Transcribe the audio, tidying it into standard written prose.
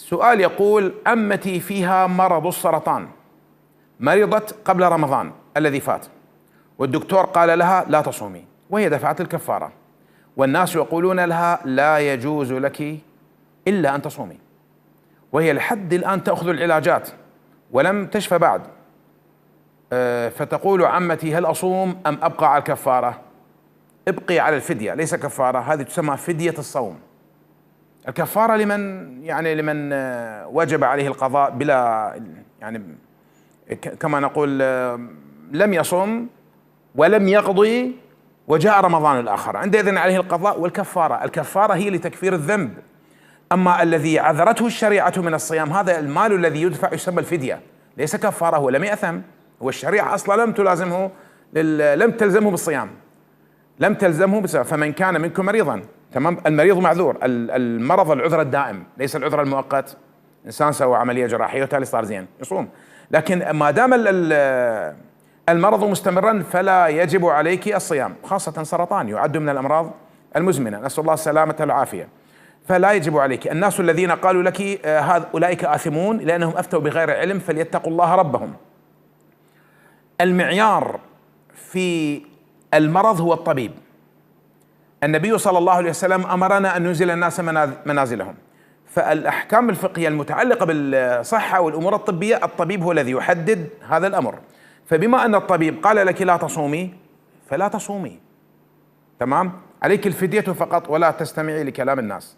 سؤال يقول: عمتي فيها مرض السرطان، مرضت قبل رمضان الذي فات، والدكتور قال لها لا تصومي، وهي دفعت الكفارة، والناس يقولون لها لا يجوز لك إلا أن تصومي، وهي لحد الآن تأخذ العلاجات ولم تشفى بعد. فتقول عمتي: هل أصوم أم أبقى على الكفارة؟ ابقي على الفدية، ليس كفارة، هذه تسمى فدية الصوم. الكفارة لمن وجب عليه القضاء بلا كما نقول لم يصم ولم يقضي وجاء رمضان الآخر، عندئذ عليه القضاء والكفارة. الكفارة هي لتكفير الذنب، أما الذي عذرته الشريعة من الصيام هذا المال الذي يدفع يسمى الفدية، ليس كفارة، هو لم يأثم، هو الشريعة أصلا لم تلزمه بالصيام، لم تلزمه بالصيام. فمن كان منكم مريضا، تمام، المريض معذور، المرض العذر الدائم ليس العذر المؤقت. إنسان سوى عملية جراحية وتالي صار زين يصوم، لكن ما دام المرض مستمرا فلا يجب عليك الصيام، خاصة سرطان يعد من الأمراض المزمنة، نسأل الله السلامة والعافية، فلا يجب عليك. الناس الذين قالوا لك أولئك آثمون لأنهم أفتوا بغير علم، فليتقوا الله ربهم. المعيار في المرض هو الطبيب. النبي صلى الله عليه وسلم أمرنا أن ننزل الناس منازلهم، فالأحكام الفقهية المتعلقة بالصحة والأمور الطبية الطبيب هو الذي يحدد هذا الأمر. فبما أن الطبيب قال لك لا تصومي فلا تصومي، تمام، عليك الفدية فقط ولا تستمعي لكلام الناس.